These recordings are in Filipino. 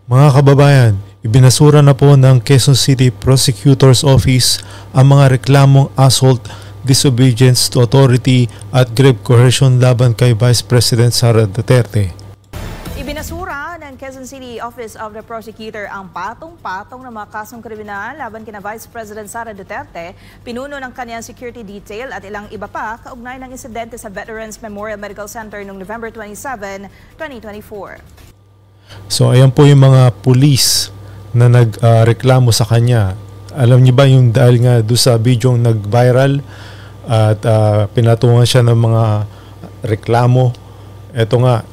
Mga kababayan, ibinasura na po ng Quezon City Prosecutor's Office ang mga reklamong assault, disobedience to authority at grave coercion laban kay Vice President Sara Duterte. Ibinasura ng Quezon City Office of the Prosecutor ang patong-patong na mga kasong kriminal laban kina Vice President Sara Duterte, pinuno ng kanyang security detail at ilang iba pa kaugnay ng insidente sa Veterans Memorial Medical Center noong November 27, 2024. So ayan po yung mga pulis na nagreklamo sa kanya. Alam niyo ba yung dahil nga doon sa video nag-viral at pinatungan siya ng mga reklamo. Ito nga,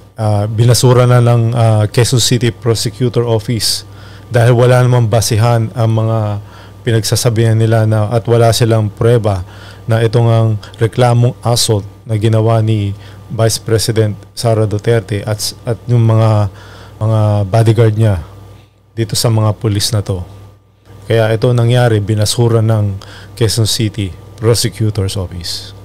binasura na ng Quezon City Prosecutor Office dahil wala namang basihan ang mga pinagsasabihan nila na at wala silang prueba na itong ang reklamong assault na ginawa ni Vice President Sara Duterte at yung mga bodyguard niya dito sa mga pulis na to. Kaya ito nangyari, binasura ng Quezon City Prosecutor's Office.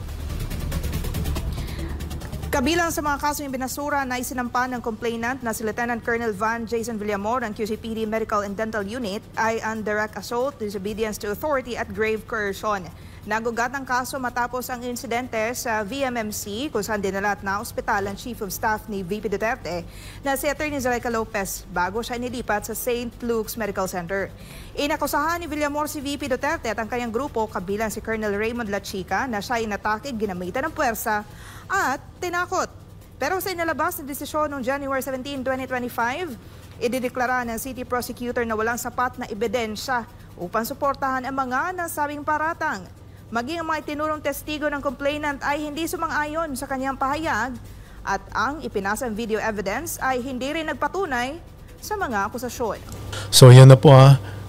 Kabilang sa mga kaso yung binasura na isinampa ng complainant na si Lieutenant Colonel Van Jason Villamor ng QCPD Medical and Dental Unit ay ang direct assault, disobedience to authority at grave coercion. Nagugat ang kaso matapos ang insidente sa VMMC kung saan dinala at na-ospital ang Chief of Staff ni VP Duterte na si Atty. Zaleika Lopez bago siya inilipat sa St. Luke's Medical Center. Inakusahan ni Villamor si VP Duterte at ang kanyang grupo kabilang si Colonel Raymond Lachica na siya inatake, ginamitan ng puwersa at tinakot. Pero sa inalabas na desisyon noong January 17, 2025, idideklara ng City Prosecutor na walang sapat na ebidensya upang suportahan ang mga nasabing paratang. Maging ang mga itinurong testigo ng complainant ay hindi sumang-ayon sa kanyang pahayag at ang ipinasang video evidence ay hindi rin nagpatunay sa mga akusasyon. So yan na po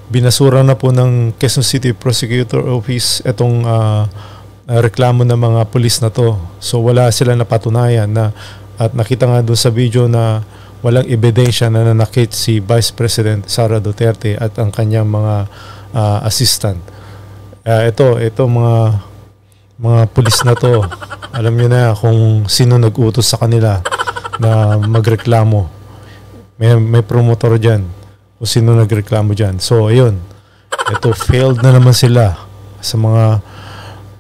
binasura na po ng Quezon City Prosecutor Office itong reklamo ng mga pulis na to. So wala sila napatunayan na at nakita nga doon sa video na walang ebidensya na nanakit si Vice President Sara Duterte at ang kanyang mga assistant. Ito mga pulis na to, alam niyo na kung sino nag-utos sa kanila na magreklamo. May promotor diyan kung sino nagreklamo diyan. So ayun, ito failed na naman sila sa mga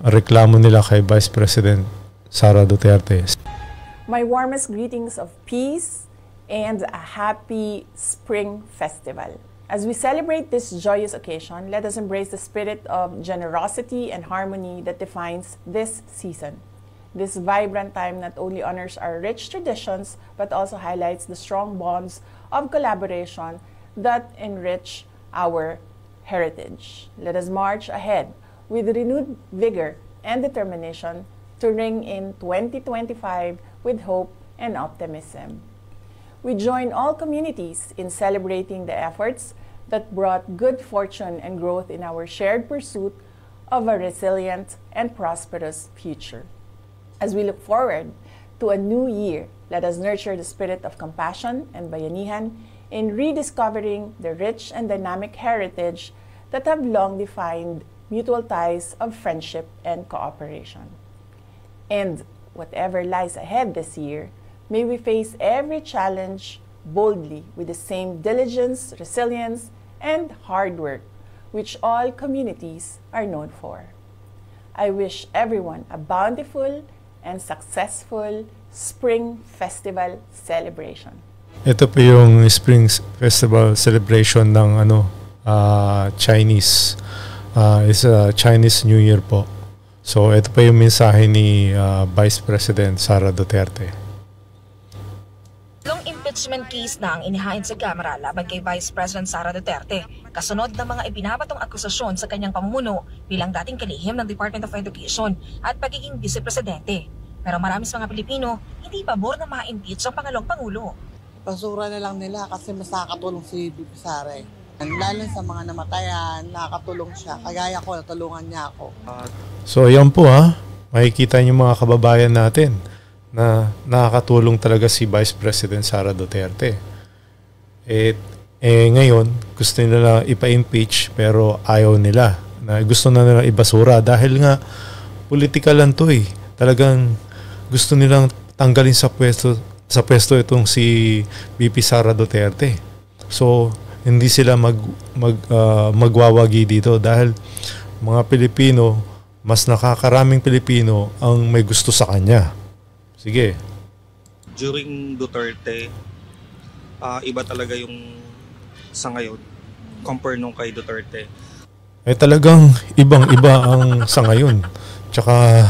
reklamo nila kay Vice President Sara Duterte. My warmest greetings of peace and a happy spring festival. As we celebrate this joyous occasion, let us embrace the spirit of generosity and harmony that defines this season. This vibrant time not only honors our rich traditions, but also highlights the strong bonds of collaboration that enrich our heritage. Let us march ahead with renewed vigor and determination to ring in 2025 with hope and optimism. We join all communities in celebrating the efforts that brought good fortune and growth in our shared pursuit of a resilient and prosperous future. As we look forward to a new year, let us nurture the spirit of compassion and bayanihan in rediscovering the rich and dynamic heritage that have long defined mutual ties of friendship and cooperation. And whatever lies ahead this year, may we face every challenge boldly with the same diligence, resilience, and hard work which all communities are known for. I wish everyone a bountiful and successful Spring Festival celebration. Ito po yung Spring Festival celebration ng Chinese. It's a Chinese New Year po. So ito pa yung mensahe ni Vice President Sara Duterte. Impeachment case na ang inihain sa Kamara laban kay Vice President Sara Duterte kasunod ng mga ibinabatong akusasyon sa kanyang pamumuno bilang dating kalihim ng Department of Education at pagiging vice-presidente. Pero marami sa mga Pilipino hindi pabor na ma-impeach ang pangalawang pangulo. Pasura na lang nila kasi mas nakakatulong si VP Sara. Lalo sa mga namatayan, nakakatulong siya. Kagaya ko, natulungan niya ako. So yan po makikita niyo mga kababayan natin na nakakatulong talaga si Vice President Sara Duterte. Ngayon, gusto nila ipa-impeach pero ayaw nila. Gusto na nila ibasura dahil nga political lang to Talagang gusto nilang tanggalin sa pwesto itong si VP Sara Duterte. So, hindi sila magwawagi dito dahil mga Pilipino, mas nakakaraming Pilipino ang may gusto sa kanya. Sige. During Duterte, iba talaga yung sa ngayon compare nung kay Duterte. Talagang ibang-iba ang sa ngayon. Tsaka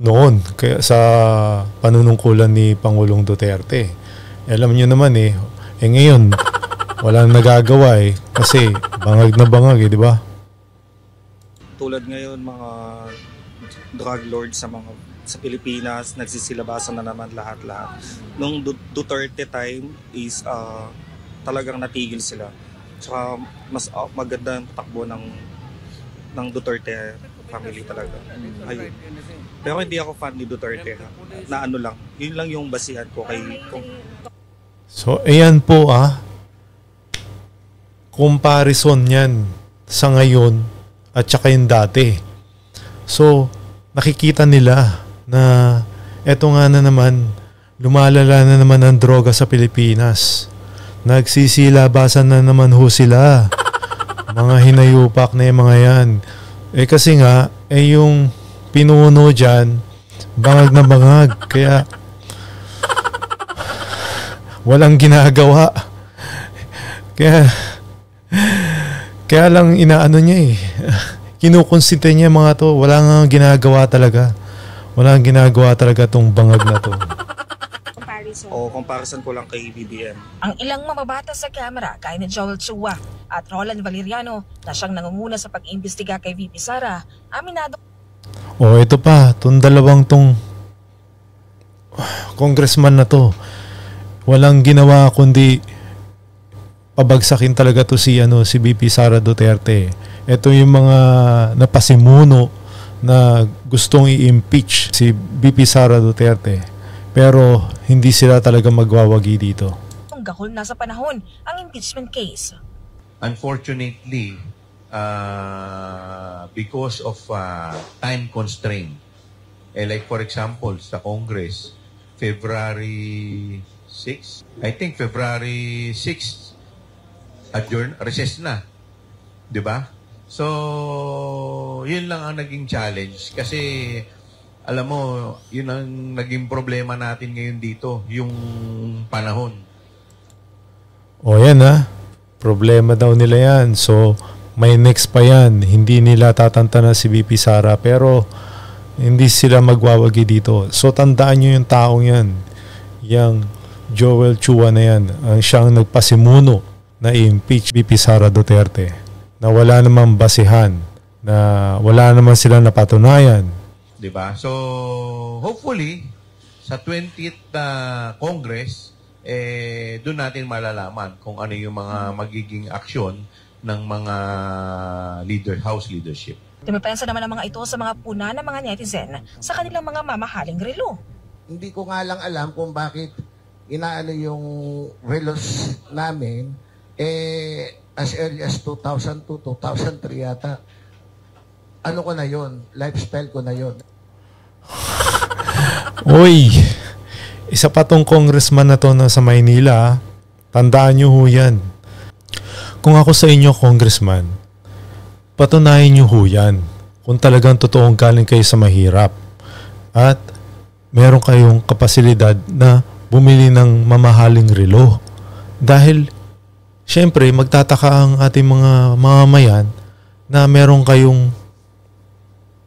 noon, kaya sa panunungkulan ni Pangulong Duterte. Alam niyo naman ngayon, walang nagagawa kasi bangag na bangag di ba? Tulad ngayon, mga drug lords sa Pilipinas, nagsisilabasan na naman lahat-lahat. Nung Duterte time is talagang natigil sila. Tsaka mas maganda ang takbo ng Duterte family talaga. Ayun. Pero hindi ako fan ni Duterte na ano lang. Yun lang yung basihan ko kay So ayan po comparison yan sa ngayon at saka yung dati. So nakikita nila na eto nga na naman, lumalala na naman ang droga sa Pilipinas. Nagsisilabasan na naman ho sila. Mga hinayupak na yung mga yan. Kasi nga, yung pinuno dyan, bangag na bangag. Kaya, walang ginagawa. Kaya lang inaano niya kinukonsinte niya mga to. Wala nga ginagawa talaga. Walang ginagawa talaga tong bangag na to. Comparison ko lang kay BBM. Ang ilang mamabatas sa kamera kaya ni Joel Chua at Roland Valeriano na siyang nangunguna sa pag-imbestiga kay VP Sara, aminado. Ito pa, itong dalawang tong congressman na to, walang ginawa kundi pabagsakin talaga to si VP Sara Duterte. Ito yung mga napasimuno na gustong i-impeach si VP Sara Duterte. Pero hindi sila talaga magwawagi dito. Gahol na sa panahon ang impeachment case. Unfortunately, because of time constraint, like for example, sa Congress, February 6, I think February 6, recess na. Diba? So, yun lang ang naging challenge. Kasi, alam mo, yun ang naging problema natin ngayon dito, yung panahon. Yan problema daw nila yan. So, may next pa yan. Hindi nila tatantanan si VP Sara, pero hindi sila magwawagi dito. So, tandaan nyo yung taong yan. Yang Joel Chua na yan. Ang siyang nagpasimuno na i-impeach VP Sara Duterte. Na wala namang basihan. Na wala naman silang napatunayan. Diba? So, hopefully, sa 20th Congress, doon natin malalaman kung ano yung mga magiging aksyon ng mga House leadership. Dumipensa naman ang mga ito sa mga puna ng mga netizen sa kanilang mga mamahaling relo. Hindi ko nga lang alam kung bakit inaano yung relos namin, as early as 2002, 2003 yata. Ano ko na yon, lifestyle ko na yon. Isa pa tong congressman na to sa Maynila. Tandaan nyo ho yan. Kung ako sa inyo, congressman, patunayan nyo ho yan. Kung talagang totoong galing kayo sa mahirap. At meron kayong kapasilidad na bumili ng mamahaling relo. Dahil, syempre, magtataka ang ating mga mamamayan na meron kayong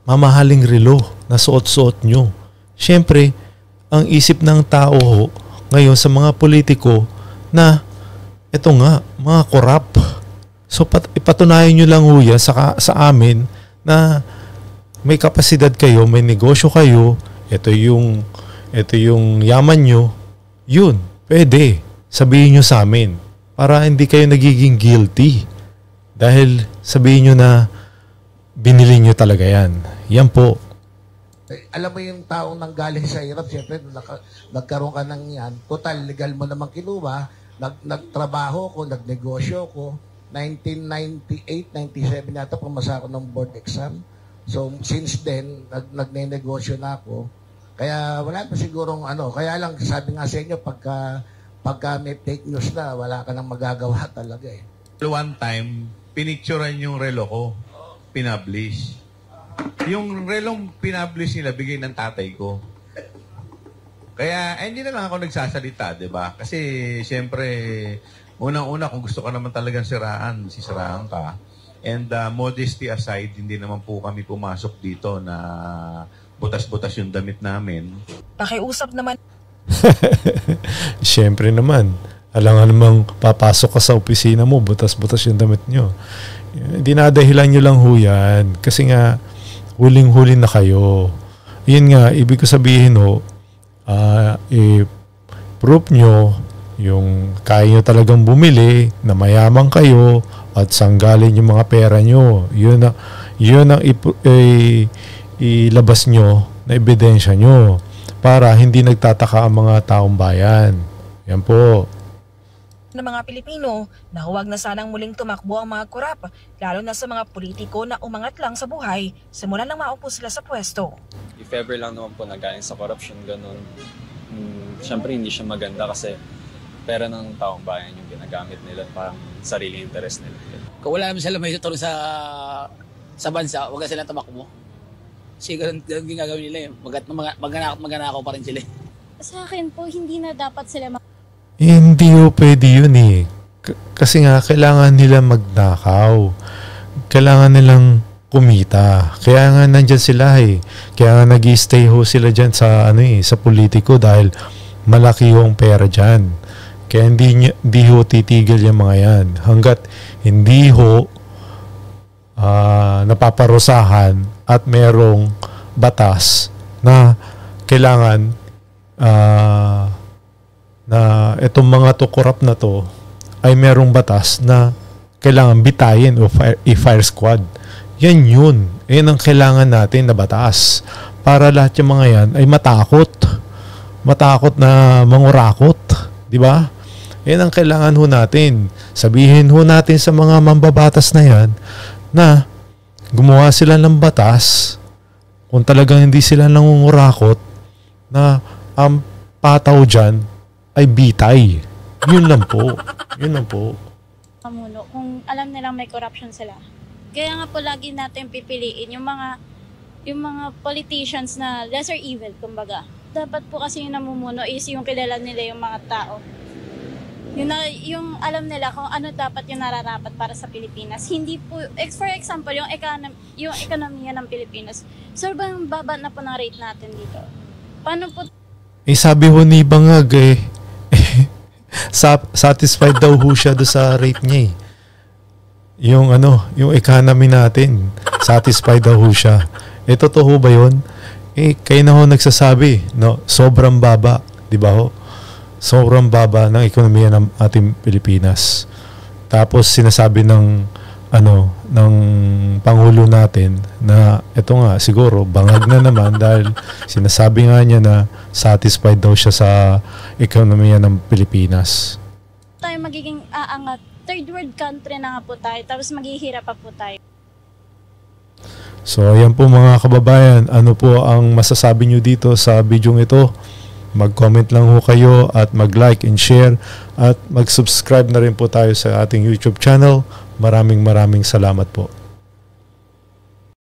mamahaling relo na suot-suot nyo. Siyempre, ang isip ng tao ho, ngayon sa mga politiko na ito nga, mga korap. So ipatunayan nyo lang ho yan sa amin na may kapasidad kayo, may negosyo kayo, ito yung yaman nyo, yun, pwede. Sabihin nyo sa amin para hindi kayo nagiging guilty. Dahil sabihin nyo na binili nyo talaga yan. Yan po. Alam mo yung taong nanggaling sa hirap, siyempre, nagkaroon ka ng yan, total, legal mo naman kinuha, nagtrabaho ko, nagnegosyo ko, 1998, 97 nata, pumasa ako ng board exam. So, since then, nagne-negosyo na ako. Kaya, wala pa sigurong kaya lang, sabi nga sa inyo, pagka pagka may fake news na, wala ka nang magagawa talaga eh. One time, pinicturean yung relo ko. Pinablish. Yung relong pinablish nila, bigay ng tatay ko. Kaya, hindi na lang ako nagsasalita, di ba? Kasi, siyempre, unang-una, kung gusto ka naman talagang sisiraan ka. And modesty aside, hindi naman po kami pumasok dito na butas-butas yung damit namin. Pakiusap naman. Siyempre naman. Alangan namang papasok ka sa opisina mo, butas-butas yung damit nyo. Dinadahilan nyo lang ho yan. Kasi nga, huling-huli na kayo. Yun nga, ibig ko sabihin ho, i-proof nyo yung kaya nyo talagang bumili, na mayaman kayo, at sanggalin yung mga pera nyo. Yun ang ilabas nyo na ebidensya nyo para hindi nagtataka ang mga taong bayan. Yan po. Ng mga Pilipino na huwag na sanang muling tumakbo ang mga korap, lalo na sa mga politiko na umangat lang sa buhay simula nang maupo sila sa pwesto. If ever lang naman po nagaling sa corruption, ganun, syempre hindi siya maganda kasi pera ng taong bayan yung ginagamit nila parang sarili interest nila. Kung wala naman sila may tutulong sa bansa, huwag na sila tumakbo. Kasi ganun ginagawin nila eh. Magnanakaw pa rin sila. Sa akin po, hindi na dapat sila Hindi ho pwede yun eh. Kasi nga, kailangan nila magnakaw. Kailangan nilang kumita. Kaya nga nandyan sila eh. Kaya nga nag-i-stay ho sila dyan sa, sa politiko dahil malaki yung pera dyan. Kaya hindi ho titigil yung mga yan. Hanggat hindi ho napaparusahan at merong batas na kailangan na itong mga korap na to ay merong batas na kailangan bitayin o i-fire squad. Yan yun. Yan ang kailangan natin na batas para lahat yung mga yan ay matakot na mangurakot. Di ba? Yan ang kailangan ho natin. Sabihin ho natin sa mga mambabatas na yan na gumawa sila ng batas kung talagang hindi sila nangungurakot na ang pataw dyan ay bitay. Yun lang po. Yun lang po. Kung alam nilang may corruption sila. Kaya nga po lagi natin pipiliin yung mga politicians na lesser evil, kumbaga. Dapat po kasi yung namumuno is yung kilala nila yung mga tao. Yung alam nila kung ano dapat yung nararapat para sa Pilipinas. Hindi po, for example, yung ekonomiya ng Pilipinas. Sobrang baba na po ng rate natin dito. Paano po? Sabi ho ni Bangag satisfied daw ho siya do sa rate niya eh. Yung economy natin, satisfied daw ho siya. Totoo ba yun? Kayo na ho nagsasabi, no? Sobrang baba, di ba ho? Sobrang baba ng ekonomiya ng ating Pilipinas. Tapos sinasabi ng Pangulo natin na ito nga siguro bangag na naman dahil sinasabi nga niya na satisfied daw siya sa ekonomiya ng Pilipinas. Tayo magiging aangat. Third world country na nga po tayo. Tapos maghihirap pa po tayo. So ayan po mga kababayan, ano po ang masasabi nyo dito sa video ito? Mag-comment lang ho kayo at mag-like and share at mag-subscribe na rin po tayo sa ating YouTube channel. Maraming salamat po.